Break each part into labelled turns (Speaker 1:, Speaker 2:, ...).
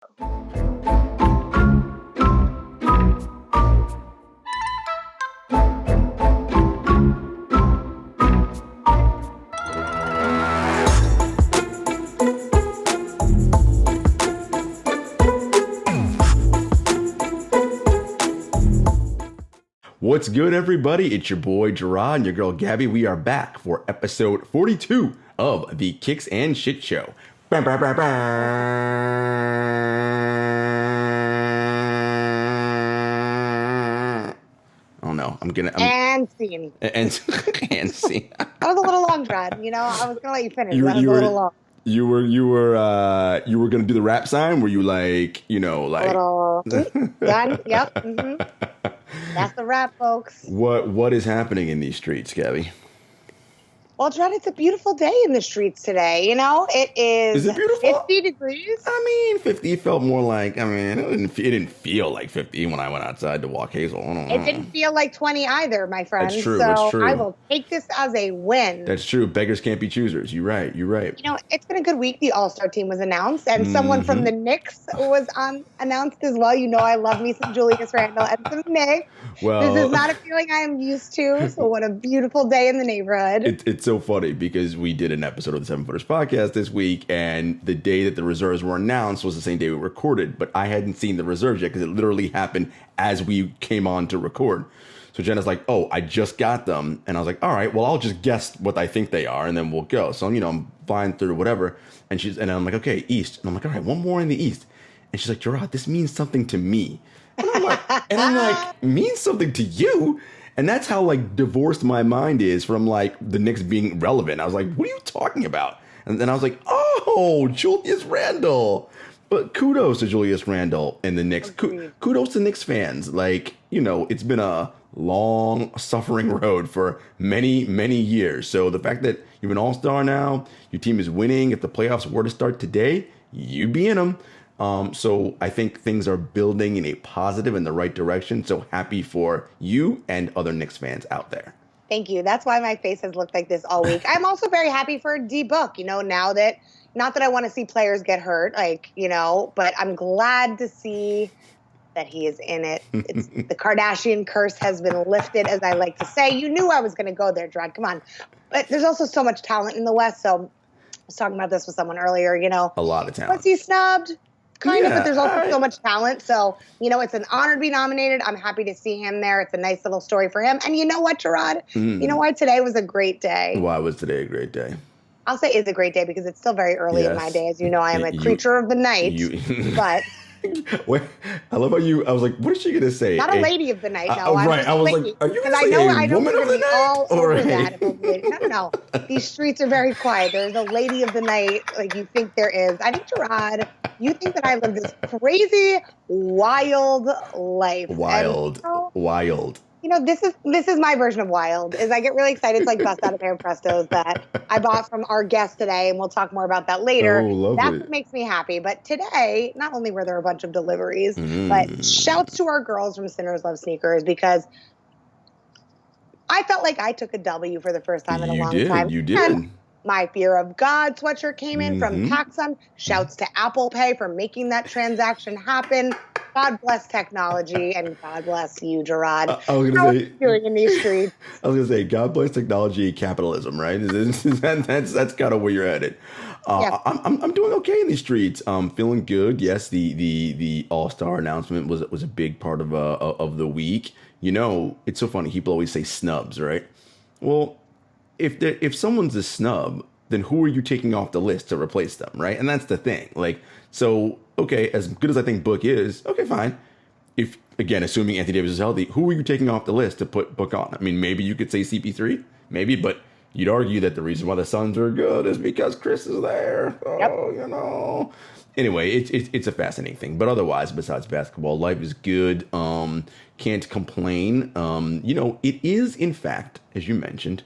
Speaker 1: What's good, everybody? It's your boy Jarod and your girl Gabby. We are back for episode 42 of the Kicks and Shit Show. Oh no,
Speaker 2: and scene.
Speaker 1: And scene.
Speaker 2: That was a little long, Jarod. You know, I was gonna let you finish. That was a little long.
Speaker 1: You were gonna do the rap sign? Were you like, a
Speaker 2: little done? Yep. Mm-hmm. That's the rap, folks.
Speaker 1: What is happening in these streets, Gabby?
Speaker 2: Well, Jarod, it's a beautiful day in the streets today. You know, it is.
Speaker 1: Is it beautiful?
Speaker 2: 50 degrees.
Speaker 1: I mean, 50 felt more like, it didn't feel like 50 when I went outside to walk Hazel. I don't know.
Speaker 2: It didn't feel like 20 either, my friend.
Speaker 1: That's true.
Speaker 2: So
Speaker 1: that's true.
Speaker 2: I will take this as a win.
Speaker 1: That's true. Beggars can't be choosers. You're right. You know,
Speaker 2: it's been a good week. The All-Star team was announced, and someone from the Knicks was announced as well. You know, I love me some Julius Randle and some Knicks.
Speaker 1: Well,
Speaker 2: this is not a feeling I am used to. So what a beautiful day in the neighborhood.
Speaker 1: It's so funny because we did an episode of the 7 Footers podcast this week, and the day that the reserves were announced was the same day we recorded, but I hadn't seen the reserves yet because it literally happened as we came on to record. So Jenna's like, oh, I just got them. And I was like, all right, well, I'll just guess what I think they are, and then we'll go. So, I'm flying through whatever. And I'm like, okay, East. And I'm like, all right, one more in the East. And she's like, Jarod, this means something to me. And I'm like, means something to you? And that's how divorced my mind is from the Knicks being relevant. I was like, what are you talking about? And then I was like, oh, Julius Randle. But kudos to Julius Randle and the Knicks. Kudos to Knicks fans. It's been a long, suffering road for many, many years. So the fact that you're an all-star now, your team is winning. If the playoffs were to start today, you'd be in them. So I think things are building in a positive and the right direction. So happy for you and other Knicks fans out there.
Speaker 2: Thank you. That's why my face has looked like this all week. I'm also very happy for D-Book, now that, not that I want to see players get hurt, but I'm glad to see that he is in it. The Kardashian curse has been lifted, as I like to say. You knew I was going to go there, Jarod. Come on. But there's also so much talent in the West. So I was talking about this with someone earlier,
Speaker 1: A lot of talent.
Speaker 2: Was he snubbed? Kind of, but there's also so much talent. So, it's an honor to be nominated. I'm happy to see him there. It's a nice little story for him. And you know what, Jarod? You know why today was a great day?
Speaker 1: Why was today a great day?
Speaker 2: I'll say it's a great day because it's still very early in my day. As you know, I am a creature of the night. But
Speaker 1: wait, I love how I was like, what is she going to say?
Speaker 2: Not a lady of the night, no.
Speaker 1: Right. I was like, are you going to say a woman of the night?
Speaker 2: All over that. No. These streets are very quiet. There's a lady of the night like you think there is. I think, Jarod, you think that I live this crazy, wild life.
Speaker 1: Wild.
Speaker 2: This is my version of wild, is I get really excited to bust out a pair of Prestos that I bought from our guest today, and we'll talk more about that later.
Speaker 1: Oh, lovely.
Speaker 2: That's what makes me happy. But today, not only were there a bunch of deliveries, but shouts to our girls from Sinners Love Sneakers, because I felt like I took a W for the first time in a long time.
Speaker 1: You did.
Speaker 2: And my Fear of God sweatshirt came in from PacSun. Shouts to Apple Pay for making that transaction happen. God bless technology, and God bless you, Jarod.
Speaker 1: I was going to say,
Speaker 2: doing in these streets.
Speaker 1: I was going to say, God bless technology, capitalism, right? That's kind of where you're headed. I'm doing okay in these streets. Feeling good. Yes, the All-Star announcement was a big part of the week. It's so funny. People always say snubs, right? Well, if someone's a snub, then who are you taking off the list to replace them, right? And that's the thing. Okay, as good as I think Book is, okay, fine. If, again, assuming Anthony Davis is healthy, who are you taking off the list to put Book on? I mean, maybe you could say CP3, maybe, but you'd argue that the reason why the Suns are good is because Chris is there. Oh, Anyway, it's a fascinating thing. But otherwise, besides basketball, life is good. Can't complain. It is, in fact, as you mentioned,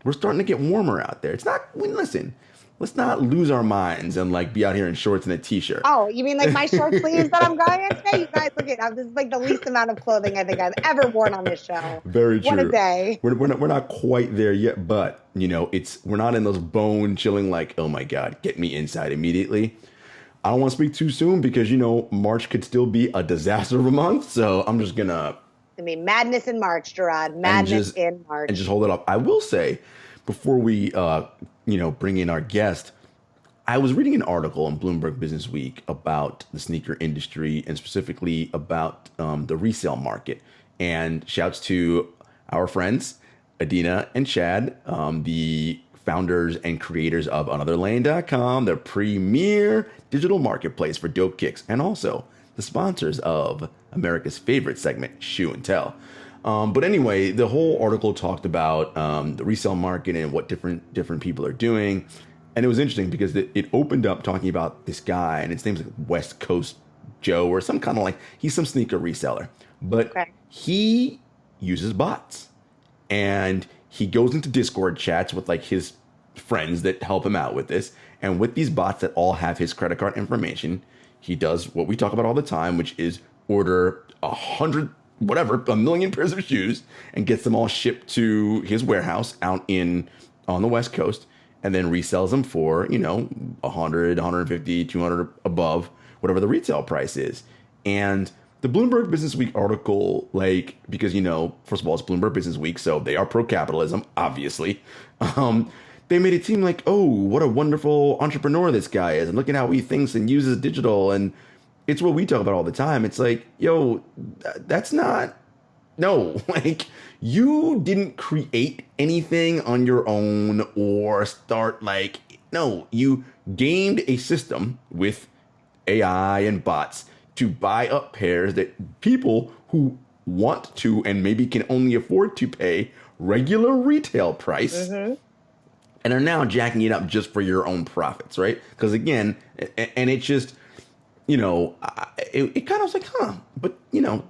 Speaker 1: we're starting to get warmer out there. It's not, listen, let's not lose our minds and be out here in shorts and a t-shirt.
Speaker 2: Oh, you mean my short sleeves that I'm going in today? You guys, look at this is the least amount of clothing I think I've ever worn on this show.
Speaker 1: Very true.
Speaker 2: What a day.
Speaker 1: We're not quite there yet, but we're not in those bone chilling oh my God, get me inside immediately. I don't want to speak too soon because, March could still be a disaster of a month. So I'm just going to.
Speaker 2: I mean, madness in March, Jarod. Madness in March.
Speaker 1: And just hold it up. I will say, before we, bring in our guest, I was reading an article in Bloomberg Businessweek about the sneaker industry and specifically about the resale market. And shouts to our friends, Adina and Chad, the founders and creators of AnotherLane.com, the premier digital marketplace for dope kicks, and also the sponsors of America's favorite segment, Shoe and Tell. But anyway, the whole article talked about the resale market and what different people are doing. And it was interesting because it opened up talking about this guy, and his name's like West Coast Joe or some kind of he's some sneaker reseller. But he uses bots. And he goes into Discord chats with his friends that help him out with this. And with these bots that all have his credit card information, he does what we talk about all the time, which is order 1,000,000 pairs of shoes and gets them all shipped to his warehouse out on the West Coast, and then resells them for, 100, 150, 200 above whatever the retail price is. And the Bloomberg Businessweek article, because, first of all, it's Bloomberg Businessweek, so they are pro-capitalism, obviously. They made it seem like, oh, what a wonderful entrepreneur this guy is, and look at how he thinks and uses digital. And it's what we talk about all the time. It's like, yo, that's not, no, you didn't create anything on your own or start no, you gamed a system with AI and bots to buy up pairs that people who want to and maybe can only afford to pay regular retail price and are now jacking it up just for your own profits, right? Because again, and it just, it kind of was like, but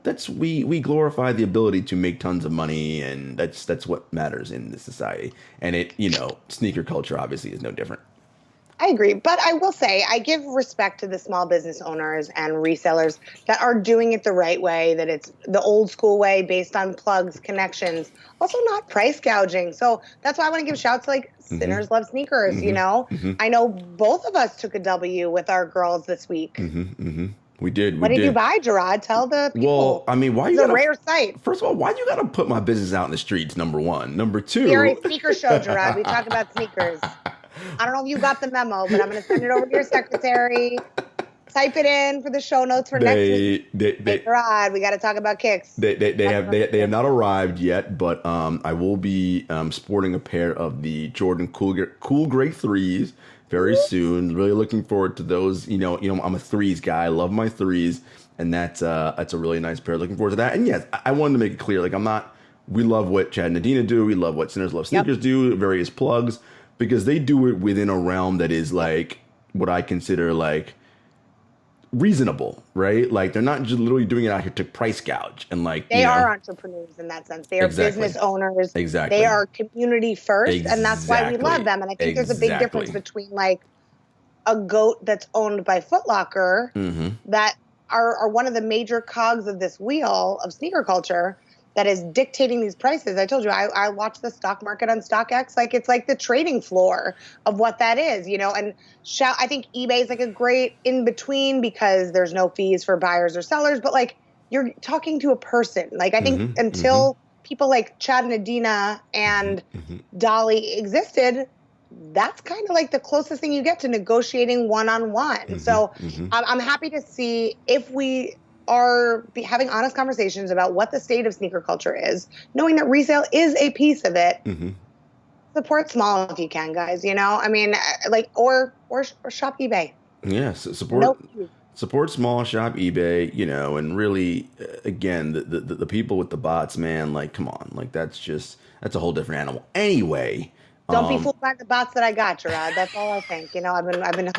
Speaker 1: that's we glorify the ability to make tons of money, and that's what matters in this society. And sneaker culture obviously is no different.
Speaker 2: I agree. But I will say I give respect to the small business owners and resellers that are doing it the right way, that it's the old school way based on plugs, connections, also not price gouging. So that's why I want to give shouts to Sinners Love Sneakers, I know both of us took a W with our girls this week.
Speaker 1: We did.
Speaker 2: What did you buy, Jarod? Tell the people.
Speaker 1: Well, I mean, why
Speaker 2: it's a rare sight.
Speaker 1: First of all, why you got to put my business out in the streets, number one? Number two.
Speaker 2: We are a sneaker show, Jarod. We talk about sneakers. I don't know if you got the memo, but I'm going to send it over to your secretary. Type it in for the show notes for next week. Jarod, we got to talk about kicks.
Speaker 1: They have not arrived yet, but I will be sporting a pair of the Jordan Cool Gray 3s very soon. Really looking forward to those. I'm a threes guy. I love my threes, and that's a really nice pair. Looking forward to that. And yes, I wanted to make it clear, we love what Chad and Adina do. We love what Sinners Love Sneakers do, various plugs, because they do it within a realm that is what I consider reasonable, right? They're not just literally doing it out here to price gouge and
Speaker 2: they are entrepreneurs in that sense. They are business owners.
Speaker 1: Exactly.
Speaker 2: They are community first, and that's why we love them. And I think there's a big difference between a goat that's owned by Foot Locker that are one of the major cogs of this wheel of sneaker culture that is dictating these prices. I told you, I watch the stock market on StockX. It's the trading floor of what that is, and I think eBay is a great in between because there's no fees for buyers or sellers, but you're talking to a person. I think until people like Chad and Adina and Dolly existed, that's kind of the closest thing you get to negotiating one-on-one. So I'm happy to see if we are having honest conversations about what the state of sneaker culture is, knowing that resale is a piece of it. Support small if you can, guys. I mean, or shop eBay.
Speaker 1: Yeah, support small, shop eBay. And really, again, the people with the bots, man. Come on, that's a whole different animal. Anyway,
Speaker 2: don't be fooled by the bots that I got, Jarod. That's all I think. I've been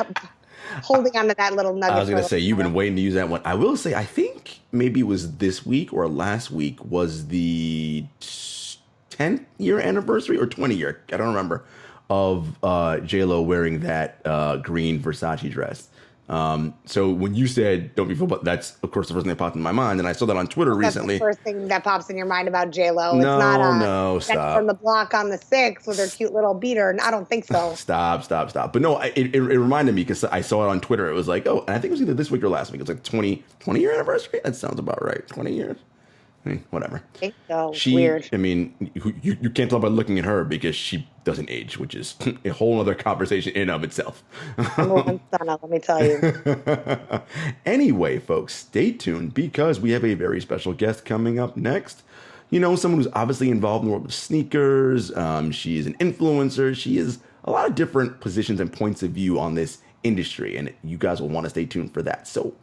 Speaker 2: holding on to that little nugget.
Speaker 1: I was going to say, you've been waiting to use that one. I will say, I think maybe it was this week or last week was the 10th year anniversary or 20 year, I don't remember, of J-Lo wearing that green Versace dress. So when you said don't be fooled, that's of course the first thing that popped in my mind, and I saw that on Twitter recently.
Speaker 2: That's the first thing that pops in your mind about J-Lo.
Speaker 1: No,
Speaker 2: it's not
Speaker 1: no, stop.
Speaker 2: From the block on the 6 with her cute little beater. I don't think so.
Speaker 1: Stop. But no, it reminded me because I saw it on Twitter. It was like, and I think it was either this week or last week. It was like 20-year anniversary. That sounds about right. 20 years. I mean, whatever.
Speaker 2: I think so. Weird.
Speaker 1: I mean, you can't tell by looking at her because she doesn't age, which is a whole other conversation in and of itself.
Speaker 2: Let me tell you.
Speaker 1: Anyway, folks, stay tuned because we have a very special guest coming up next. You know, someone who's obviously involved in the world of sneakers. She is an influencer. She has a lot of different positions and points of view on this industry, and you guys will want to stay tuned for that. So,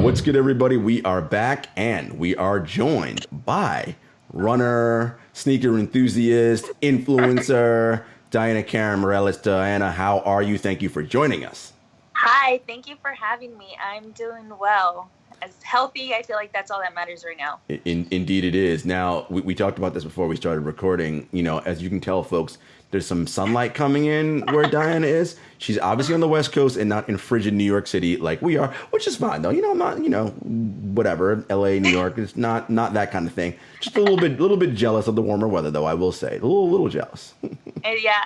Speaker 1: what's good, everybody? We are back, and we are joined by runner, sneaker enthusiast, influencer, Diana Karen Mireles. Diana, how are you? Thank you for joining us.
Speaker 3: Hi, thank you for having me. I'm doing well. As healthy, I feel like that's all that matters right now.
Speaker 1: Indeed it is. Now, we talked about this before we started recording. You know, as you can tell, folks, there's some sunlight coming in where Diana is. She's obviously on the West Coast and not in frigid New York City like we are, which is fine, though. You know, I'm not, whatever, L.A., New York, it's not that kind of thing. Just a little bit jealous of the warmer weather, though, I will say. A little jealous.
Speaker 3: Yeah,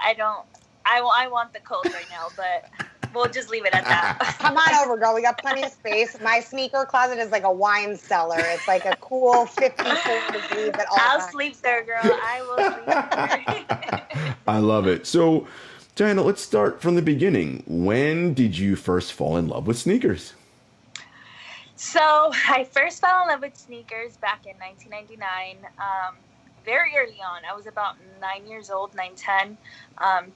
Speaker 3: I want the cold right now, but we'll just leave it at that.
Speaker 2: Come on over, girl. We got plenty of space. My sneaker closet is like a wine cellar. It's like a cool 54 degrees at all
Speaker 3: I'll
Speaker 2: times.
Speaker 3: sleep there, girl. I will sleep there.
Speaker 1: I love it. So, Diana, let's start from the beginning. When did you first fall in love with sneakers?
Speaker 3: So I first fell in love with sneakers back in 1999. Very early on. I was about 9 years old, 10,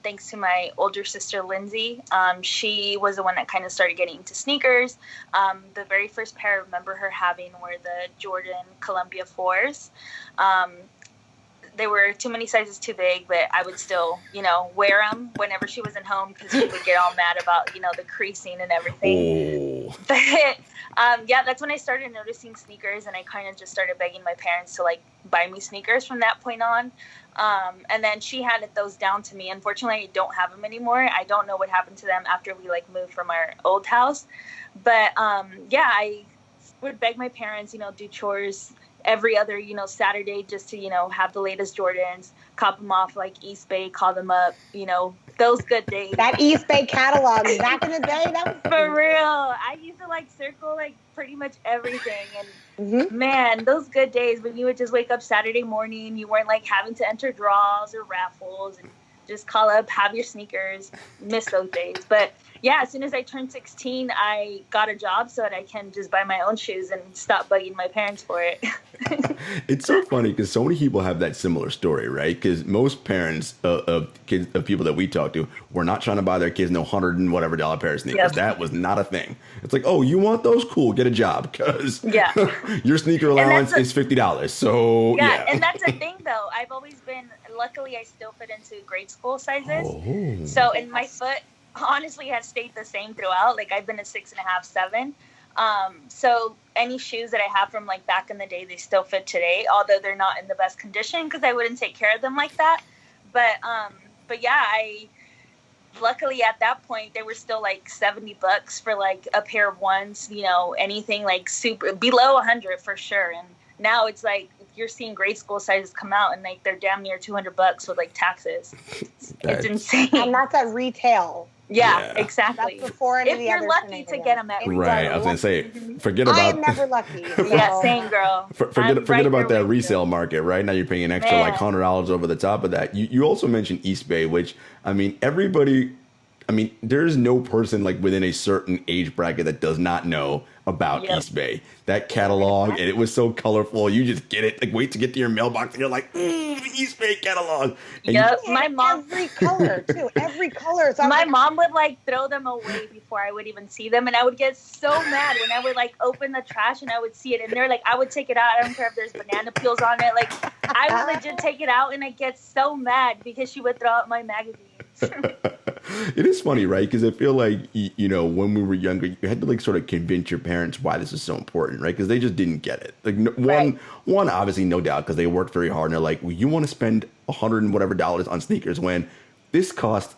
Speaker 3: thanks to my older sister, Lindsay. She was the one that kind of started getting into sneakers. The very first pair I remember her having were the Jordan Columbia 4s. They were too many sizes too big, but I would still, wear them whenever she wasn't home because she would get all mad about, the creasing and everything.
Speaker 1: Oh.
Speaker 3: But that's when I started noticing sneakers, and I kind of just started begging my parents to buy me sneakers from that point on. And then she handed those down to me. Unfortunately, I don't have them anymore. I don't know what happened to them after we moved from our old house. But I would beg my parents, do chores every other, Saturday just to, have the latest Jordans, cop them off East Bay, call them up, those good days.
Speaker 2: That East Bay catalog back in the day, that was
Speaker 3: for real. I used to circle pretty much everything. And man, those good days when you would just wake up Saturday morning, you weren't having to enter draws or raffles and just call up, have your sneakers. Miss those days. But yeah, as soon as I turned 16, I got a job so that I can just buy my own shoes and stop bugging my parents for it.
Speaker 1: It's so funny because so many people have that similar story, right? Because most parents of people that we talk to were not trying to buy their kids no $100 and whatever pair of sneakers. Yep. That was not a thing. It's like, oh, you want those? Cool, get a job because your sneaker allowance is $50. So yeah,
Speaker 3: and that's a thing though. I've always been. Luckily, I still fit into grade school sizes.
Speaker 1: Oh.
Speaker 3: So, and my foot honestly has stayed the same throughout. I've been a 6.5, 7. So any shoes that I have from back in the day, they still fit today, although they're not in the best condition because I wouldn't take care of them like that. But yeah, I luckily at that point they were still $70 for a pair of ones, anything super below 100 for sure. And now it's you're seeing grade school sizes come out and they're damn near $200 with taxes. It's insane.
Speaker 2: And that's at retail.
Speaker 3: Yeah, exactly.
Speaker 2: That's before any
Speaker 3: if
Speaker 2: of the
Speaker 3: you're
Speaker 2: other
Speaker 3: lucky to get them at retail.
Speaker 1: Right, I was going to say, forget about...
Speaker 2: I am never lucky.
Speaker 3: Yeah, same girl.
Speaker 1: Forget about that resale market, right? Now you're paying an extra $100 over the top of that. You also mentioned East Bay, which, there's no person within a certain age bracket that does not know about East Bay. That catalog, and it was so colorful. You just get it. Wait to get to your mailbox, and you're like, the East Bay catalog. And
Speaker 3: my mom.
Speaker 2: Every color, too. Every color. So
Speaker 3: my mom would throw them away before I would even see them, and I would get so mad when I would open the trash and I would see it in there. I would take it out. I don't care if there's banana peels on it. I would legit take it out, and I get so mad because she would throw out my magazines.
Speaker 1: It is funny, right? Because I feel when we were younger, you had to sort of convince your parents why this is so important, right? Because they just didn't get it. One, obviously, no doubt, because they worked very hard, and they're like, well, you want to spend $100 and whatever on sneakers when this cost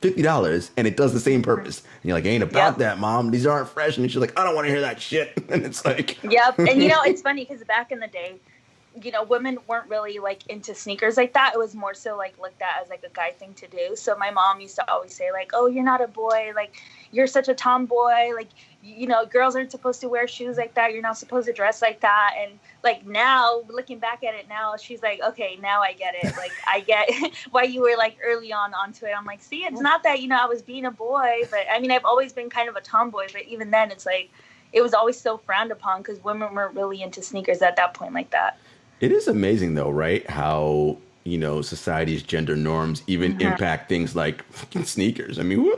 Speaker 1: $50 and it does the same purpose. And you're like, ain't about that, Mom. These aren't fresh. And she's like, I don't want to hear that shit. And it's like,
Speaker 3: yep. And it's funny because back in the day, women weren't really like into sneakers like that. It was more so like looked at as like a guy thing to do. So my mom used to always say like, oh, you're not a boy. Like, you're such a tomboy. Like, girls aren't supposed to wear shoes like that. You're not supposed to dress like that. And like now, looking back at it now, she's like, okay, now I get it. Like, I get why you were like early onto it. I'm like, see, it's not that, I was being a boy, but I mean, I've always been kind of a tomboy, but even then it's like, it was always so frowned upon because women weren't really into sneakers at that point like that.
Speaker 1: It is amazing though, right? How, society's gender norms even impact things like fucking sneakers. I mean,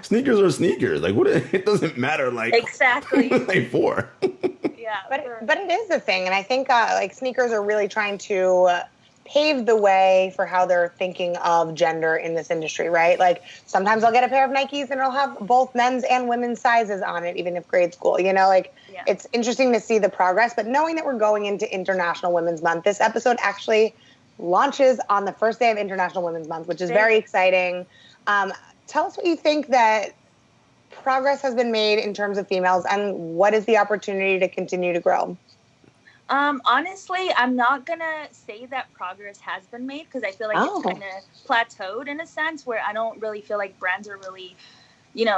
Speaker 1: sneakers are sneakers. Like, what? It doesn't matter. Like,
Speaker 3: exactly.
Speaker 1: What are they for?
Speaker 3: Yeah,
Speaker 2: but it is a thing, and I think like sneakers are really trying to pave the way for how they're thinking of gender in this industry, right? Like sometimes I'll get a pair of Nikes and it'll have both men's and women's sizes on it, even if grade school. It's interesting to see the progress. But knowing that we're going into International Women's Month, this episode actually launches on the first day of International Women's Month, which is very exciting. Tell us what you think that progress has been made in terms of females, and what is the opportunity to continue to grow?
Speaker 3: Honestly, I'm not going to say that progress has been made because I feel like it's kind of plateaued in a sense where I don't really feel like brands are really,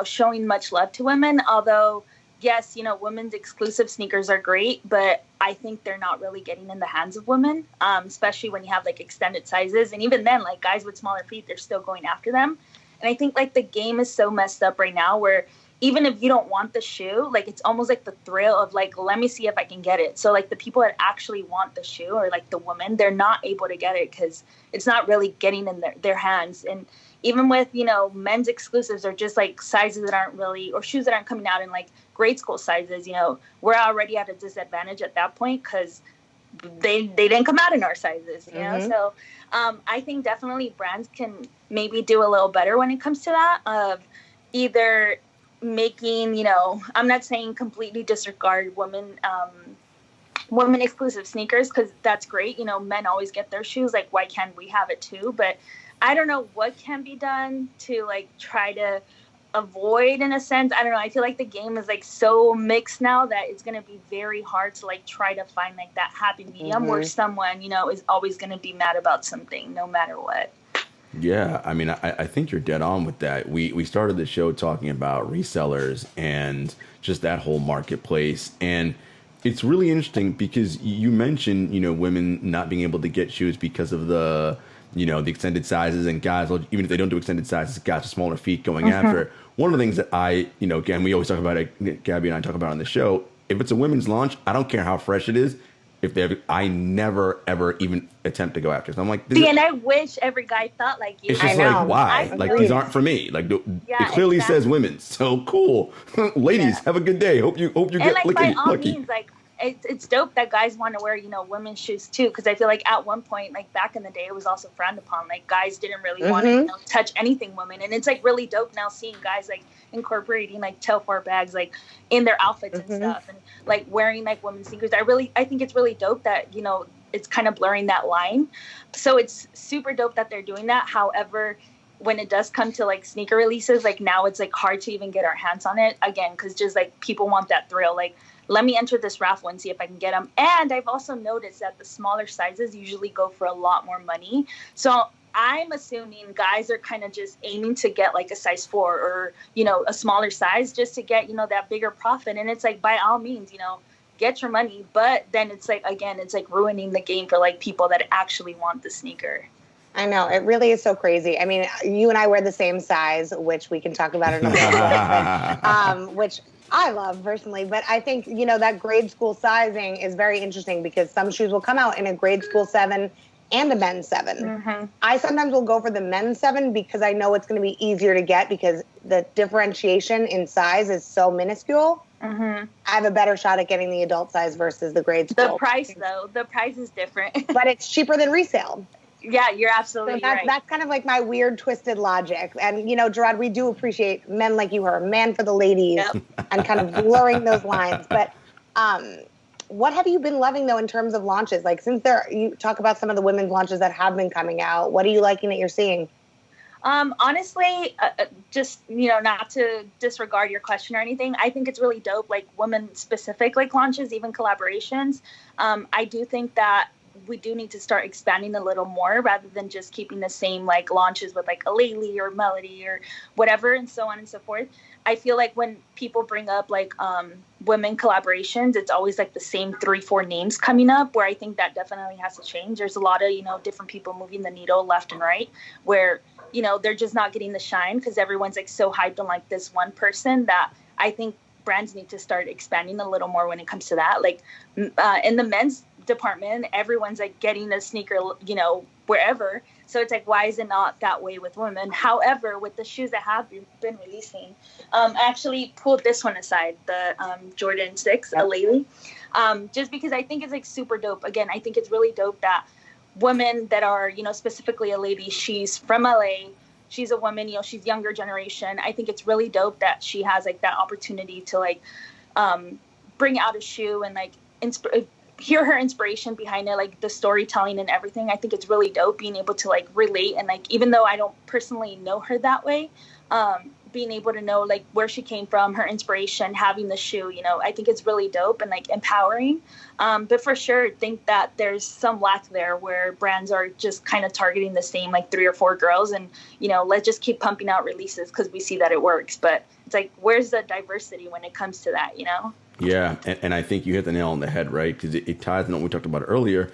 Speaker 3: showing much love to women. Although, yes, women's exclusive sneakers are great, but I think they're not really getting in the hands of women, especially when you have like extended sizes. And even then, like guys with smaller feet, they're still going after them. And I think like the game is so messed up right now where even if you don't want the shoe, like it's almost like the thrill of like, let me see if I can get it. So like the people that actually want the shoe or like the women, they're not able to get it because it's not really getting in their hands. And even with, men's exclusives are just like sizes that aren't really, or shoes that aren't coming out in like grade school sizes, we're already at a disadvantage at that point because they didn't come out in our sizes, you know? So I think definitely brands can maybe do a little better when it comes to that of either making, I'm not saying completely disregard women exclusive sneakers because that's great. Men always get their shoes. Like, why can't we have it too? But I don't know what can be done to like try to avoid in a sense. I don't know. I feel like the game is like so mixed now that it's going to be very hard to like try to find like that happy medium where someone, is always going to be mad about something no matter what.
Speaker 1: Yeah, I mean, I think you're dead on with that. We started the show talking about resellers and just that whole marketplace. And it's really interesting because you mentioned, women not being able to get shoes because of the, the extended sizes and guys, even if they don't do extended sizes, guys with smaller feet going after it. One of the things that I, again, we always talk about it, Gabby and I talk about on the show, if it's a women's launch, I don't care how fresh it is. I never, ever even attempt to go after it. So I'm like,
Speaker 3: and I wish every guy thought like you.
Speaker 1: It's just like, why? Like, these aren't for me. Like, it clearly says women's. So cool. Ladies, have a good day. Hope you get
Speaker 3: like,
Speaker 1: lucky.
Speaker 3: by all means, like, it's dope that guys want to wear, women's shoes too. Because I feel like at one point, like back in the day, it was also frowned upon. Like guys didn't really want to touch anything women. And it's like really dope now seeing guys like incorporating like Telfar bags like in their outfits and stuff, and like wearing like women's sneakers. I think it's really dope that it's kind of blurring that line. So it's super dope that they're doing that. However, when it does come to like sneaker releases, like now it's like hard to even get our hands on it again because just like people want that thrill. Like, let me enter this raffle and see if I can get them. And I've also noticed that the smaller sizes usually go for a lot more money. So I'm assuming guys are kind of just aiming to get like a size 4 or, a smaller size just to get, that bigger profit. And it's like, by all means, get your money. But then it's like, again, it's like ruining the game for like people that actually want the sneaker.
Speaker 2: I know. It really is so crazy. I mean, you and I wear the same size, which we can talk about in a minute, which I love personally. But I think, that grade school sizing is very interesting because some shoes will come out in a grade school 7 and a men's 7. I sometimes will go for the men's 7 because I know it's going to be easier to get because the differentiation in size is so minuscule. I have a better shot at getting the adult size versus the grade school.
Speaker 3: The price is different.
Speaker 2: But it's cheaper than resale.
Speaker 3: Yeah, you're absolutely right.
Speaker 2: That's kind of like my weird, twisted logic. And, Jarod, we do appreciate men like you are a man for the ladies and kind of blurring those lines. But what have you been loving, though, in terms of launches? Like, since you talk about some of the women's launches that have been coming out, what are you liking that you're seeing?
Speaker 3: Honestly, just, not to disregard your question or anything, I think it's really dope, like women specific, like launches, even collaborations. I do think that we do need to start expanding a little more rather than just keeping the same like launches with like a Laylee or Melody or whatever and so on and so forth. I feel like when people bring up like women collaborations, it's always like the same 3-4 names coming up, where I think that definitely has to change. There's a lot of, different people moving the needle left and right, where, they're just not getting the shine because everyone's like so hyped on like this one person, that I think brands need to start expanding a little more when it comes to that. Like in the men's department, everyone's like getting a sneaker, wherever. So it's like, why is it not that way with women? However, with the shoes that have been releasing, I actually pulled this one aside, the Jordan 6, a Laylee, just because I think it's like super dope. Again, I think it's really dope that women that are, specifically a lady, she's from LA, she's a woman, she's younger generation. I think it's really dope that she has like that opportunity to like bring out a shoe and like hear her inspiration behind it, like the storytelling and everything. I think it's really dope being able to like relate, and like even though I don't personally know her that way, being able to know like where she came from, her inspiration, having the shoe, I think it's really dope and like empowering. But for sure, think that there's some lack there where brands are just kind of targeting the same like 3 or 4 girls, and let's just keep pumping out releases because we see that it works. But it's like, where's the diversity when it comes to that?
Speaker 1: Yeah, and I think you hit the nail on the head, right? Because it ties into what we talked about earlier.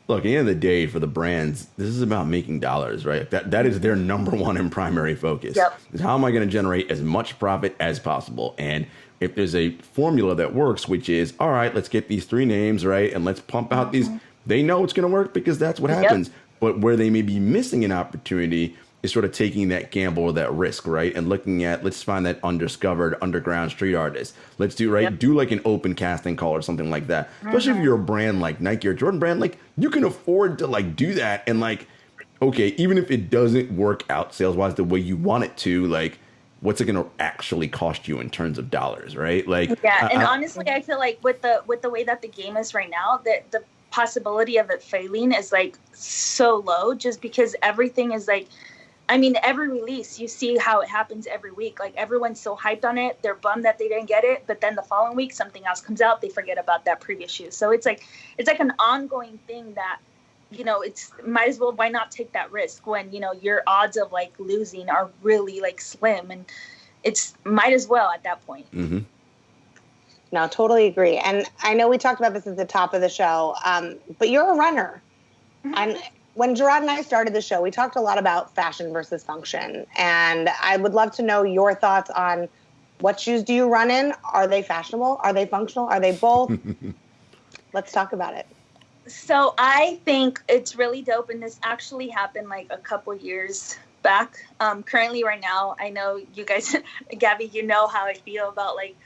Speaker 1: Look, at the end of the day, for the brands, this is about making dollars, right? That is their number one and primary focus.
Speaker 3: Yep.
Speaker 1: Is how am I going to generate as much profit as possible? And if there's a formula that works, which is, all right, let's get these 3 names, right? And let's pump out these. They know it's going to work because that's what happens. But where they may be missing an opportunity is sort of taking that gamble or that risk, right? And looking at, let's find that undiscovered underground street artist. Let's do, right? Do like an open casting call or something like that. Especially if you're a brand like Nike or Jordan brand, like you can afford to like do that. And like, okay, even if it doesn't work out sales wise the way you want it to, like, what's it going to actually cost you in terms of dollars, right? Like,
Speaker 3: and honestly, I feel like with the way that the game is right now, that the possibility of it failing is like so low, just because everything is like, I mean, every release, you see how it happens every week. Like, everyone's so hyped on it. They're bummed that they didn't get it. But then the following week, something else comes out. They forget about that previous shoe. So it's like an ongoing thing that, it's might as well, why not take that risk when, your odds of like losing are really like slim, and it's might as well at that point.
Speaker 1: Mm-hmm.
Speaker 2: No, totally agree. And I know we talked about this at the top of the show, but you're a runner. And when Jarod and I started the show, we talked a lot about fashion versus function. And I would love to know your thoughts on what shoes do you run in? Are they fashionable? Are they functional? Are they both? Let's talk about it.
Speaker 3: So I think it's really dope. And this actually happened like a couple years back. Currently right now, I know you guys, Gabby, you know how I feel about like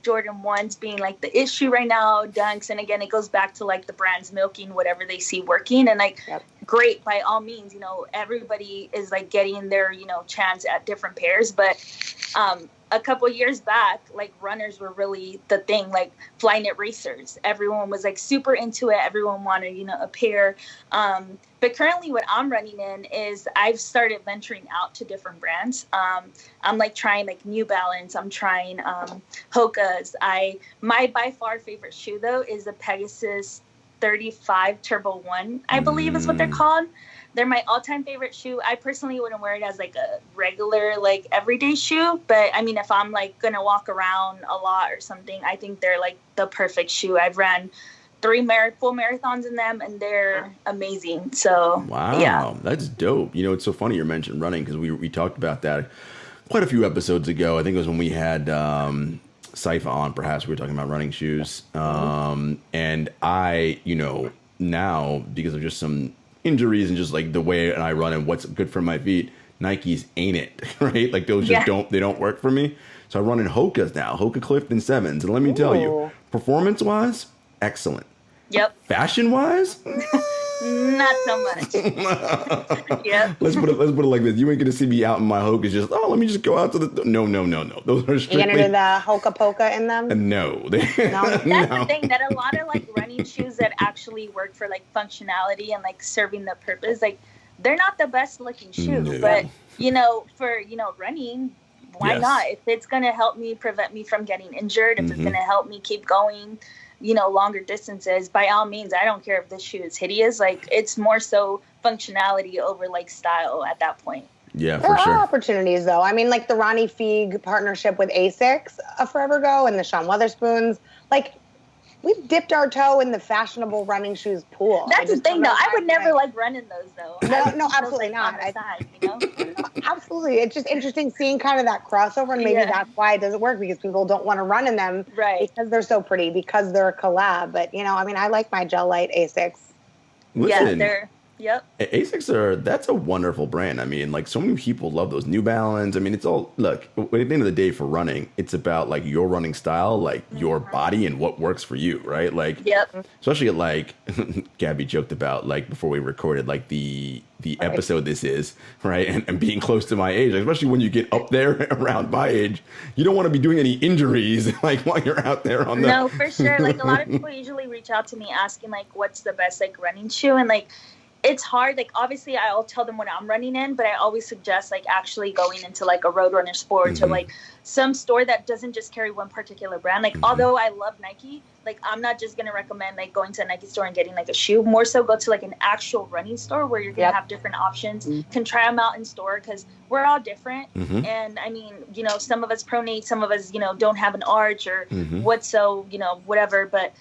Speaker 3: Jordan 1s being like the issue right now, Dunks. And again, it goes back to like the brands milking whatever they see working, and like, great, by all means, everybody is like getting their, chance at different pairs. But a couple years back, like runners were really the thing, like Flyknit racers. Everyone was like super into it. Everyone wanted, a pair. But currently what I'm running in is I've started venturing out to different brands. I'm like trying like New Balance. I'm trying Hoka's. My by far favorite shoe though is the Pegasus 35 Turbo 1, I believe is what they're called. They're my all-time favorite shoe. I personally wouldn't wear it as like a regular, like everyday shoe. But I mean, if I'm like going to walk around a lot or something, I think they're like the perfect shoe. I've ran 3 full marathons in them, and they're amazing. So,
Speaker 1: wow,
Speaker 3: yeah.
Speaker 1: That's dope. It's so funny you mentioned running, because we talked about that quite a few episodes ago. I think it was when we had Saifa on, perhaps. We were talking about running shoes. And I, now, because of just some injuries and just like the way I run and what's good for my feet, Nikes ain't it, right? Like those just don't work for me. So I run in Hoka's now, Hoka Clifton 7s. And let me tell you, performance-wise, excellent.
Speaker 3: Yep.
Speaker 1: Fashion-wise,
Speaker 3: not so much. Yep.
Speaker 1: Let's put it like this. You ain't gonna see me out in my Hoka's just, let me just go out to the no. Those are strictly.
Speaker 2: You gonna do the Hoka Polka in them?
Speaker 1: No.
Speaker 3: No. That's the thing, that a lot of like running shoes that actually work for like functionality and like serving the purpose, like they're not the best looking shoe,
Speaker 1: No.
Speaker 3: but for running, why not? If it's going to help me prevent me from getting injured, if it's going to help me keep going, longer distances, by all means. I don't care if this shoe is hideous. Like, it's more so functionality over like style at that point.
Speaker 1: Yeah,
Speaker 2: there
Speaker 1: for sure.
Speaker 2: are opportunities, though. I mean, like the Ronnie Fieg partnership with ASICS forever ago, and the Sean Weatherspoons. Like, we've dipped our toe in the fashionable running shoes pool.
Speaker 3: That's the thing, though. I would never like running those, though.
Speaker 2: No, absolutely not.
Speaker 3: Side,
Speaker 2: Absolutely. It's just interesting seeing kind of that crossover, and maybe that's why it doesn't work, because people don't want to run in them because they're so pretty, because they're a collab. But, I like my Gel Light ASICS.
Speaker 1: Listen,
Speaker 3: they're... Yep.
Speaker 1: ASICS that's a wonderful brand. I mean, like, so many people love those New Balance. I mean, it's all, look, at the end of the day for running, it's about like your running style, like your body and what works for you, right? Like, especially like Gabby joked about, like, before we recorded, like the episode this is, right? And being close to my age, like, especially when you get up there around my age, you don't want to be doing any injuries like while you're out there on the...
Speaker 3: No, for sure. Like, a lot of people usually reach out to me asking like, what's the best like running shoe? And like, it's hard. Like, obviously I'll tell them what I'm running in, but I always suggest like actually going into like a Roadrunner Sports or like some store that doesn't just carry one particular brand. Like, although I love Nike, like, I'm not just going to recommend like going to a Nike store and getting like a shoe. More so go to like an actual running store where you're going to have different options, can try them out in store, because we're all different. And I mean, some of us pronate, some of us, don't have an arch or whatever, but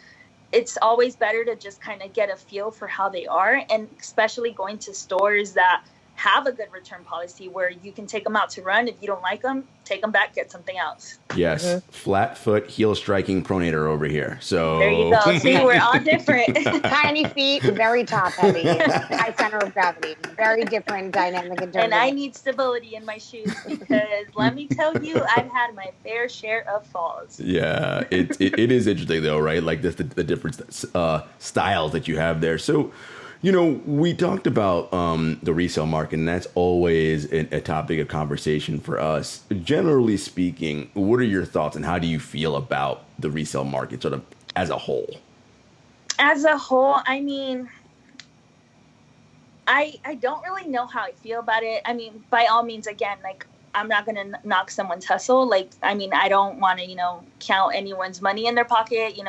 Speaker 3: it's always better to just kind of get a feel for how they are, and especially going to stores that have a good return policy where you can take them out to run. If you don't like them, take them back, get something else.
Speaker 1: Yes. Flat foot, heel striking pronator over here. So
Speaker 3: there you go. See, we're all different.
Speaker 2: Tiny feet, very top heavy, high center of gravity, very different dynamic in terms
Speaker 3: and I need stability in my shoes, because let me tell you, I've had my fair share of falls.
Speaker 1: Yeah, it is interesting though, right? Like the different styles that you have there. So, we talked about the resale market, and that's always a topic of conversation for us. Generally speaking, what are your thoughts, and how do you feel about the resale market sort of as a whole?
Speaker 3: As a whole, I mean, I don't really know how I feel about it. I mean, by all means, again, like, I'm not going to knock someone's hustle. Like, I mean, I don't want to, count anyone's money in their pocket.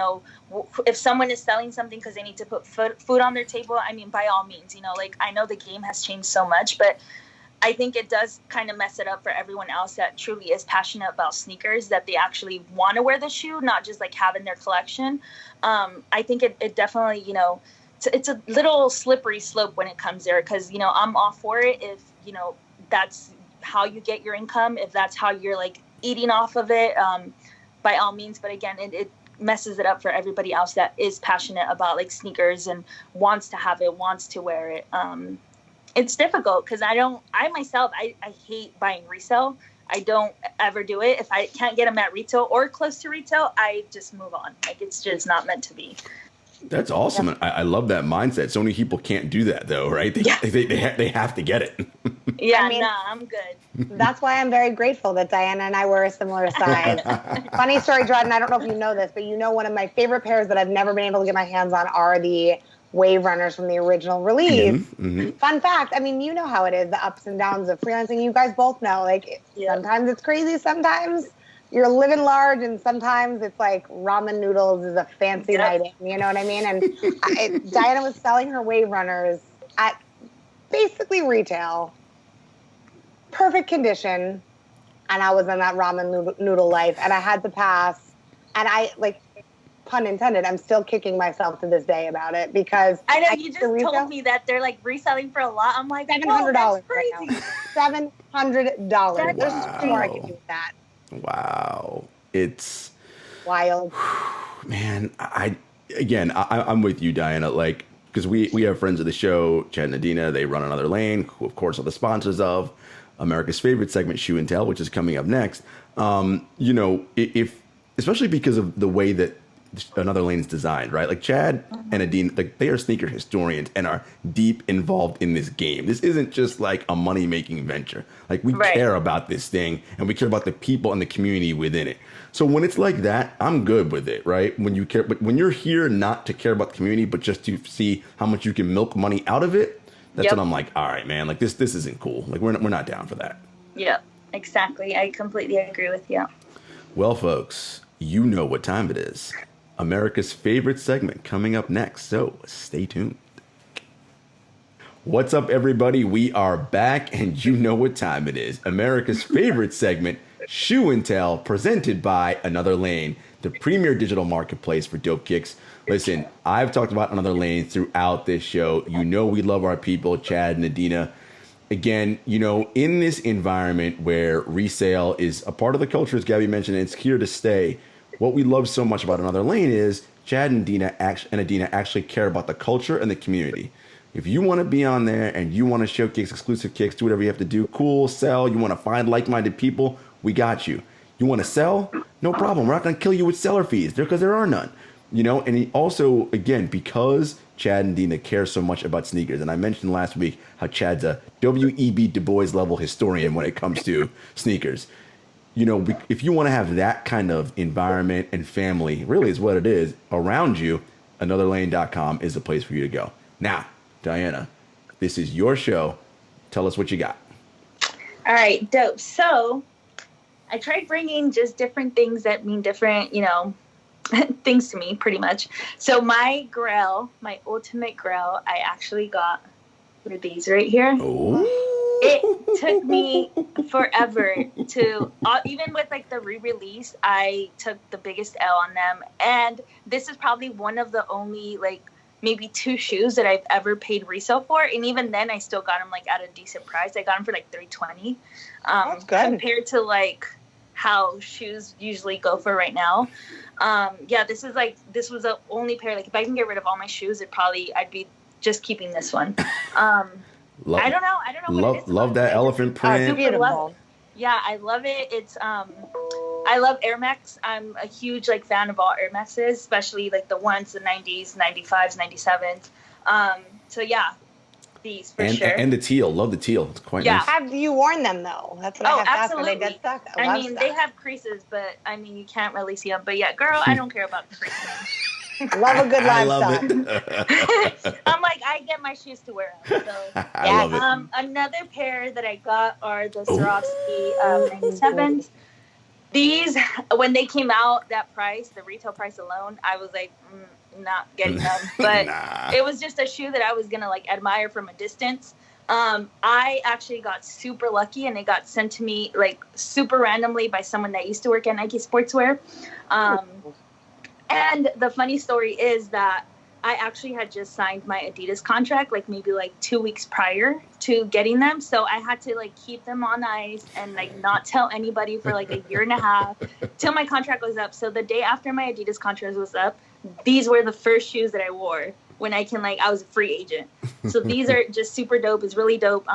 Speaker 3: If someone is selling something because they need to put food on their table, I mean, by all means, like, I know the game has changed so much, but I think it does kind of mess it up for everyone else that truly is passionate about sneakers, that they actually want to wear the shoe, not just like have in their collection. I think it definitely, it's a little slippery slope when it comes there, because, I'm all for it if, that's how you get your income, if that's how you're like eating off of it, by all means. But again, it messes it up for everybody else that is passionate about like sneakers and wants to have it, wants to wear it. It's difficult because I myself hate buying resale. I don't ever do it. If I can't get them at retail or close to retail, I just move on. Like, it's just not meant to be.
Speaker 1: That's awesome. Yeah. I love that mindset. So many people can't do that, though, right? They have to get it.
Speaker 3: Yeah, I'm good.
Speaker 2: That's why I'm very grateful that Diana and I were a similar size. Funny story, Jordan, I don't know if you know this, but one of my favorite pairs that I've never been able to get my hands on are the Wave Runners from the original release. Fun fact, I mean, you know how it is, the ups and downs of freelancing. You guys both know, like, sometimes it's crazy, sometimes you're living large, and sometimes it's like ramen noodles is a fancy night in, you know what I mean? And Diana was selling her Wave Runners at basically retail, perfect condition, and I was in that ramen noodle life, and I had to pass, and I, like, pun intended, I'm still kicking myself to this day about it, because
Speaker 3: I know you just told me that they're like reselling for a lot. I'm like,
Speaker 2: $700
Speaker 3: that's crazy.
Speaker 2: Right $700. There's
Speaker 1: Wow.
Speaker 2: more I can do with that.
Speaker 1: Wow, it's
Speaker 2: wild,
Speaker 1: man. I'm with you, Diana. Like, because we have friends of the show, Chad and Adina. They run Another Lane, who of course are the sponsors of America's favorite segment, Shoe and Tell, which is coming up next. If especially because of the way that Another Lane is designed, right? Like, Chad and Adina, like, they are sneaker historians and are deep involved in this game. This isn't just like a money-making venture. Like, we care about this thing, and we care about the people and the community within it. So when it's like that, I'm good with it, right? When you're here not to care about the community, but just to see how much you can milk money out of it, That's when I'm like, all right, man, like this isn't cool. Like we're not down for that.
Speaker 3: Yeah, exactly. I completely agree with you.
Speaker 1: Well, folks, you know what time it is. America's favorite segment coming up next, so stay tuned. What's up, everybody? We are back, and you know what time it is. America's favorite segment, Shoe and Tell, presented by Another Lane, the premier digital marketplace for dope kicks. Listen, I've talked about Another Lane throughout this show. You know we love our people, Chad and Adina. Again, you know, in this environment where resale is a part of the culture, as Gabby mentioned, and it's here to stay, what we love so much about Another Lane is Chad and Adina actually care about the culture and the community. If you want to be on there and you want to showcase exclusive kicks, do whatever you have to do, cool, sell, you want to find like-minded people, we got you. You want to sell? No problem. We're not going to kill you with seller fees because there are none. You know, and he also, again, because Chad and Dina care so much about sneakers, and I mentioned last week how Chad's a W.E.B. Du Bois level historian when it comes to sneakers. You know, if you want to have that kind of environment and family, really is what it is, around you, anotherlane.com is the place for you to go. Now, Diana, this is your show. Tell us what you got.
Speaker 3: All right, dope. So I tried bringing just different things that mean different, you know, things to me, pretty much. So my grail, my ultimate grail, I actually got one of these right here.
Speaker 1: Oh.
Speaker 3: It took me forever to, even with like the re-release, I took the biggest L on them. And this is probably one of the only like maybe 2 shoes that I've ever paid resale for. And even then I still got them like at a decent price. I got them for like $320.
Speaker 2: That's good.
Speaker 3: Compared to like how shoes usually go for right now. Yeah, this was the only pair. Like if I can get rid of all my shoes, I'd be just keeping this one. I don't know what it is.
Speaker 1: Love that elephant print.
Speaker 2: Beautiful.
Speaker 3: Yeah, I love it. It's I love Air Max. I'm a huge like fan of all Air Maxes, especially like the ones, the 90s, 95s, 97s. So yeah, these for sure.
Speaker 1: And the teal. Love the teal. It's quite nice.
Speaker 2: Have you worn them though? That's what I have to ask. Are they good stuff?
Speaker 3: I mean, they have creases, but I mean, you can't really see them. But yeah, girl, I don't care about the creases.
Speaker 2: Love a good lifestyle.
Speaker 1: I love it.
Speaker 3: I'm like, I get my shoes to wear them. So.
Speaker 1: I love it.
Speaker 3: Another pair that I got are the Swarovski 97s. These, when they came out, that price, the retail price alone, I was like, not getting them. But It was just a shoe that I was going to like admire from a distance. I actually got super lucky and it got sent to me like super randomly by someone that used to work at Nike Sportswear. And the funny story is that I actually had just signed my Adidas contract like maybe like 2 weeks prior to getting them. So I had to like keep them on ice and like not tell anybody for like a year and a half till my contract was up. So the day after my Adidas contract was up, these were the first shoes that I wore when I was a free agent. So these are just super dope. It's really dope.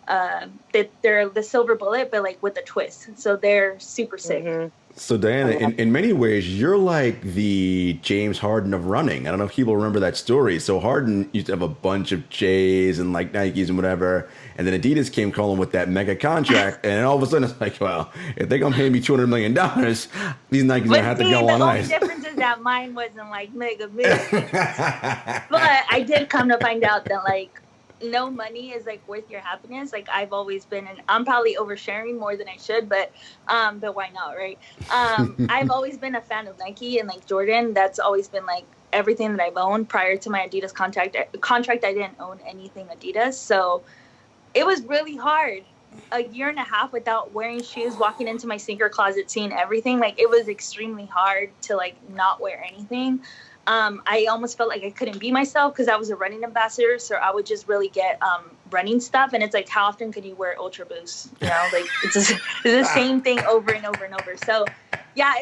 Speaker 3: They're the silver bullet, but like with a twist. So they're super sick. Mm-hmm.
Speaker 1: So Diana, in many ways, you're like the James Harden of running. I don't know if people remember that story. So Harden used to have a bunch of J's and like Nikes and whatever. And then Adidas came calling with that mega contract. And all of a sudden it's like, well, if they're going to pay me $200 million, these Nikes going to have to go on ice.
Speaker 3: The only difference is that mine wasn't like mega big. But I did come to find out that like, no money is like worth your happiness. Like I've always been, and I'm probably oversharing more than I should, but why not, right? I've always been a fan of Nike and like Jordan. That's always been like everything that I've owned. Prior to my Adidas contract, I didn't own anything Adidas, so it was really hard. A year and a half without wearing shoes, walking into my sneaker closet, seeing everything. Like it was extremely hard to like not wear anything. I almost felt like I couldn't be myself because I was a running ambassador. So I would just really get running stuff. And it's like, how often can you wear Ultra Boost? You know, like it's the same thing over and over and over. So yeah,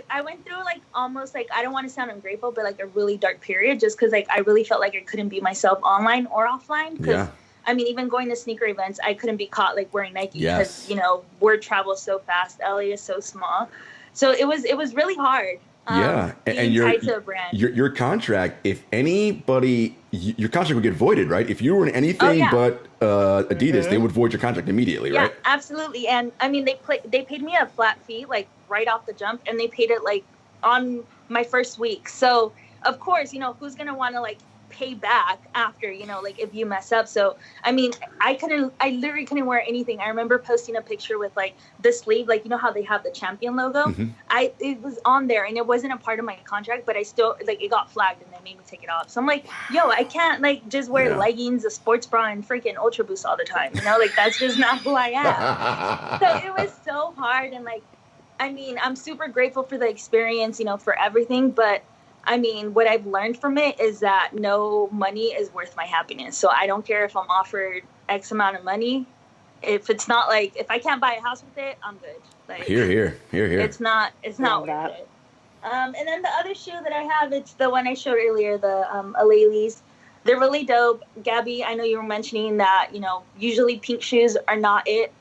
Speaker 3: I went through like almost like, I don't want to sound ungrateful, but like a really dark period just because like I really felt like I couldn't be myself online or offline. Because I mean, even going to sneaker events, I couldn't be caught like wearing Nike because, you know, word travels so fast. LA is so small. So it was really hard. And your contract, if anybody, your contract would get voided, right? If you were in anything but Adidas, they would void your contract immediately, right? Yeah, absolutely. And I mean, they paid me a flat fee, like right off the jump, and they paid it like on my first week. So of course, you know, who's going to want to like pay back after, like if you mess up. So, I mean, I literally couldn't wear anything. I remember posting a picture with like the sleeve, like, how they have the champion logo. It was on there and it wasn't a part of my contract, but I still, like, it got flagged and they made me take it off. So I'm like, yo, I can't like just wear leggings, a sports bra, and freaking Ultra Boost all the time. Like that's just not who I am. So it was so hard. And like, I mean, I'm super grateful for the experience, for everything, but I mean, what I've learned from it is that no money is worth my happiness. So I don't care if I'm offered X amount of money. If it's not like, if I can't buy a house with it, I'm good. Like,
Speaker 1: Here.
Speaker 3: It's not worth it. And then the other shoe that I have, it's the one I showed earlier, the Alelis. They're really dope. Gabby, I know you were mentioning that, usually pink shoes are not it.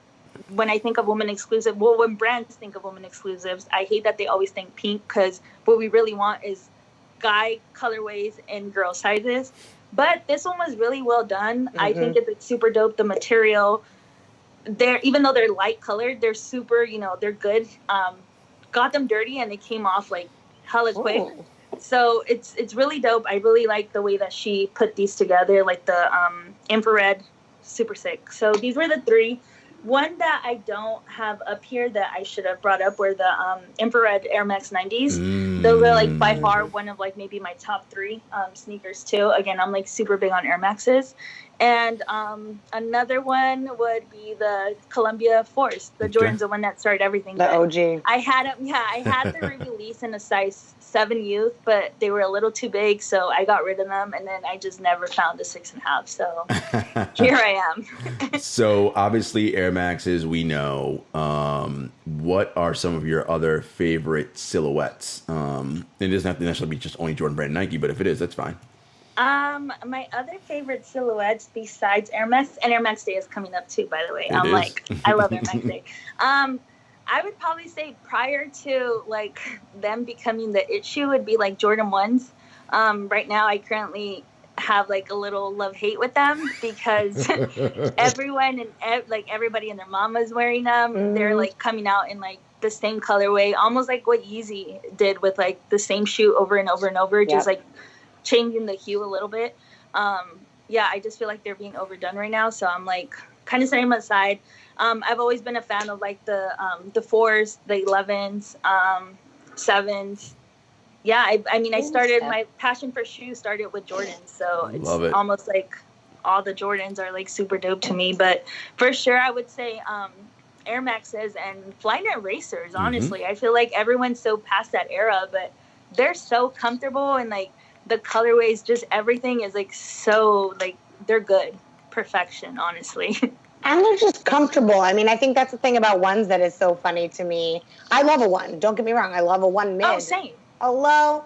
Speaker 3: When I think of women exclusive, when brands think of women exclusives, I hate that they always think pink, because what we really want is guy colorways and girl sizes. But this one was really well done. I think it's super dope. The material, even though they're light colored, they're super, they're good. Got them dirty and they came off like hella quick. Ooh. So it's really dope. I really like the way that she put these together, like the infrared, super sick. So these were the three. One that I don't have up here that I should have brought up were the infrared Air Max 90s. Those are like by far one of like maybe my top three sneakers too. Again, I'm like super big on Air Maxes. And another one would be the Columbia Force, the Jordans, the one that started everything.
Speaker 2: The OG.
Speaker 3: I had the re-release in a size 7 youth, but they were a little too big, so I got rid of them, and then I just never found a 6.5. So here I am.
Speaker 1: So obviously Air Maxes, we know. What are some of your other favorite silhouettes? It doesn't have to necessarily be just only Jordan Brand Nike, but if it is, that's fine.
Speaker 3: My other favorite silhouettes besides Air Max, and Air Max Day is coming up too, by the way. I love Air Max Day. I would probably say prior to like them becoming the it shoe would be like Jordan 1s. Right now I currently have like a little love-hate with them because everyone and like everybody and their mama is wearing them. They're like coming out in like the same colorway, almost like what Yeezy did with like the same shoe over and over and over, just like changing the hue a little bit. I just feel like they're being overdone right now, so I'm like kind of setting them aside. I've always been a fan of like the 4s, the 11s, 7s. I mean I started my passion for shoes started with Jordans, so it's almost like all the Jordans are like super dope to me. But for sure I would say Air Maxes and Flyknit racers. Honestly, I feel like everyone's so past that era, but they're so comfortable, and like the colorways, just everything is like so like they're good, perfection, honestly.
Speaker 2: And they're just comfortable. I mean, I think that's the thing about ones that is so funny to me. I love a one. Don't get me wrong. I love a one mid.
Speaker 3: Oh, same.
Speaker 2: A low,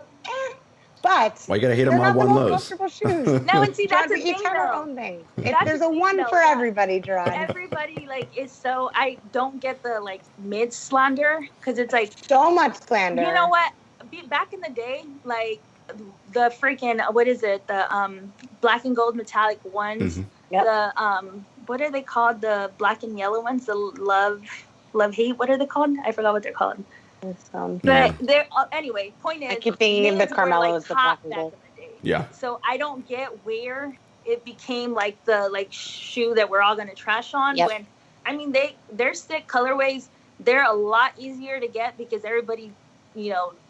Speaker 2: but
Speaker 1: why you gotta hate them on one lows?
Speaker 2: Comfortable shoes.
Speaker 3: No, and see that's the
Speaker 2: each
Speaker 3: thing,
Speaker 2: have
Speaker 3: though.
Speaker 2: our own thing. There's a one for everybody, Jarod.
Speaker 3: Everybody like is so. I don't get the like mid slander because it's like
Speaker 2: so much slander.
Speaker 3: You know what? Back in the day, like the freaking what is it? The black and gold metallic ones. The what are they called? The black and yellow ones. The love hate. What are they called? I forgot what they're called. But they're anyway. Point is,
Speaker 2: I keep thinking of the Carmelos, the black and gold.
Speaker 1: Yeah.
Speaker 3: So I don't get where it became like the like shoe that we're all gonna trash on. When I mean they're sick colorways. They're a lot easier to get because everybody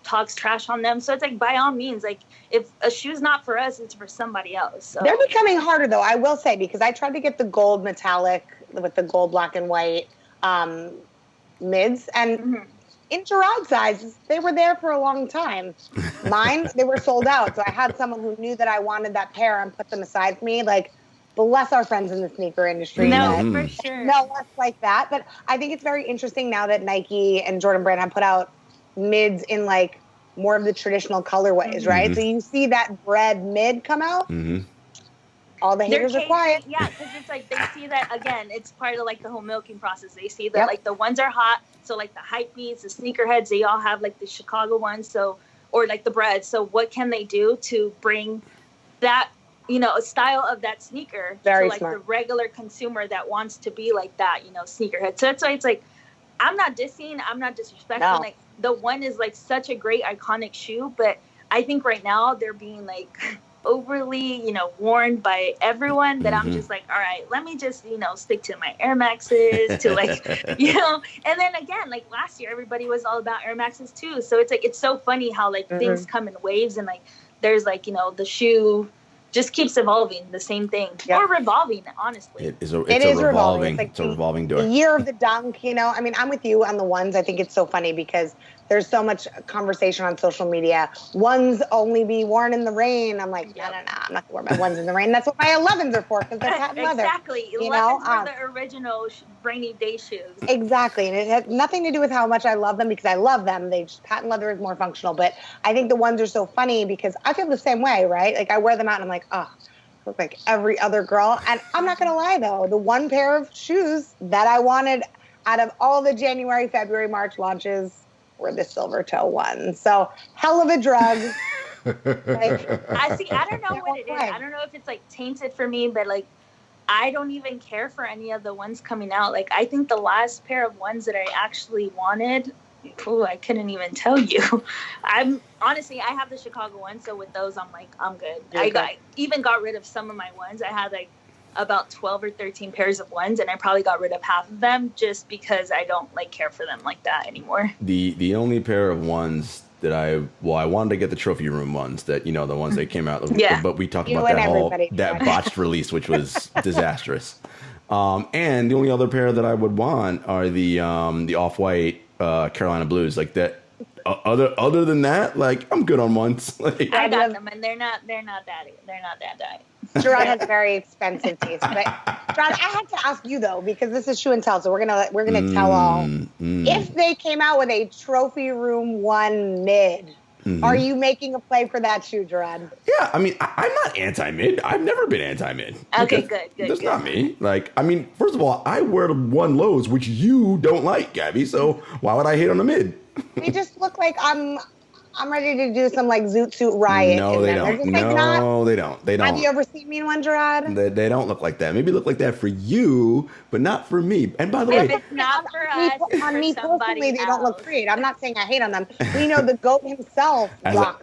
Speaker 3: talks trash on them. So it's like by all means, like if a shoe's not for us, it's for somebody else. So
Speaker 2: they're becoming harder though, I will say, because I tried to get the gold metallic with the gold black and white mids, and in Jarod sizes, they were there for a long time. Mine, they were sold out. So I had someone who knew that I wanted that pair and put them aside for me. Like, bless our friends in the sneaker industry.
Speaker 3: No, for sure.
Speaker 2: No less like that. But I think it's very interesting now that Nike and Jordan Brand have put out mids in like more of the traditional colorways, right? So you see that bread mid come out. All the haters are quiet.
Speaker 3: Yeah, because it's like they see that again. It's part of like the whole milking process. They see that like the ones are hot. So like the hype beats, the sneakerheads, they all have like the Chicago ones. So or like the bread. So what can they do to bring that a style of that sneaker to like the regular consumer that wants to be like that, sneakerhead. So it's like I'm not dissing, I'm not disrespecting. No. Like the one is like such a great iconic shoe, but I think right now they're being like overly, worn by everyone that I'm just like, all right, let me just, stick to my Air Maxes to like, and then again, like last year, everybody was all about Air Maxes too. So it's like, it's so funny how like things come in waves, and like, there's like, the shoe just keeps evolving, the same thing, or revolving, honestly.
Speaker 1: It is revolving. It's a revolving door.
Speaker 2: The year of the dunk, I mean, I'm with you on the ones. I think it's so funny because there's so much conversation on social media. Ones only be worn in the rain. I'm like, no, I'm not going to wear my ones in the rain. That's what my 11s are for, because they're patent leather.
Speaker 3: Exactly. 11s were the original rainy day shoes.
Speaker 2: Exactly. And it has nothing to do with how much I love them, because I love them. Patent leather is more functional. But I think the ones are so funny because I feel the same way, right? Like I wear them out and I'm like, oh, I look like every other girl. And I'm not going to lie, though. The one pair of shoes that I wanted out of all the January, February, March launches were the silver toe ones. So hell of a drug.
Speaker 3: I don't know what it is. I don't know if it's like tainted for me, but like I don't even care for any of the ones coming out. Like I think the last pair of ones that I actually wanted, I couldn't even tell you. I have the Chicago ones, so with those I'm like, I'm good. I even got rid of some of my ones. I had like about 12 or 13 pairs of ones, and I probably got rid of half of them just because I don't like care for them like that anymore.
Speaker 1: The only pair of ones that I wanted to get the trophy room ones that, the ones that came out. Yeah. But we talked about that botched release, which was disastrous. And the only other pair that I would want are the Off-White Carolina Blues, like that. Other than that, like I'm good on ones. Like,
Speaker 3: I got them, and they're not that.
Speaker 2: Jarod has very expensive taste, but Jarod, I have to ask you though, because this is shoe and tell, so we're gonna tell all. If they came out with a trophy room one mid, are you making a play for that shoe, Jarod?
Speaker 1: Yeah, I mean, I'm not anti-mid. I've never been anti-mid.
Speaker 3: Okay, good.
Speaker 1: That's not me. Like, I mean, first of all, I wear the one lows, which you don't like, Gabby. So why would I hate on the mid?
Speaker 2: They just look like I'm ready to do some like Zoot Suit riot.
Speaker 1: No, they don't. No, they don't. They don't.
Speaker 2: Have you ever seen me in one, Jarod?
Speaker 1: They don't look like that. Maybe look like that for you, but not for me. And by the way,
Speaker 3: if it's not for us,
Speaker 2: on me personally, they don't look great. I'm not saying I hate on them. We know the GOAT himself.
Speaker 1: I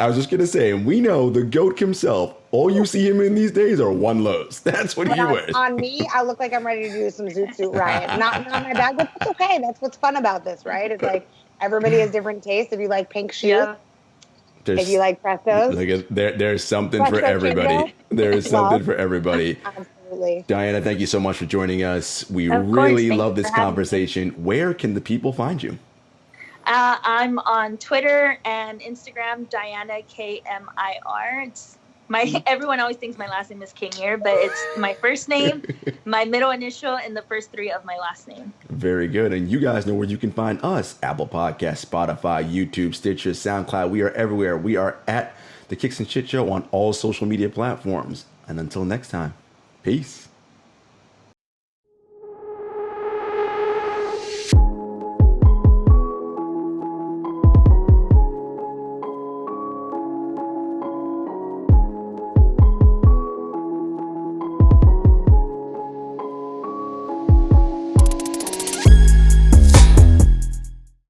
Speaker 1: was just gonna say, and we know the GOAT himself. All you see him in these days are one lows. That's what he wears.
Speaker 2: On me, I look like I'm ready to do some Zoot Suit riot. Not my bag, but that's okay. That's what's fun about this, right? It's like everybody has different tastes. If you like pink shoes, if you like Prestos,
Speaker 1: there's something for everybody. There is something for everybody.
Speaker 2: Absolutely.
Speaker 1: Diana, thank you so much for joining us. We really love this conversation. Where can the people find you?
Speaker 3: I'm on Twitter and Instagram, Diana KMIR. Everyone always thinks my last name is Kingier, but it's my first name, my middle initial, and the first three of my last name.
Speaker 1: Very good. And you guys know where you can find us: Apple Podcasts, Spotify, YouTube, Stitcher, SoundCloud. We are everywhere. We are at The Kicks and Shit Show on all social media platforms. And until next time, peace.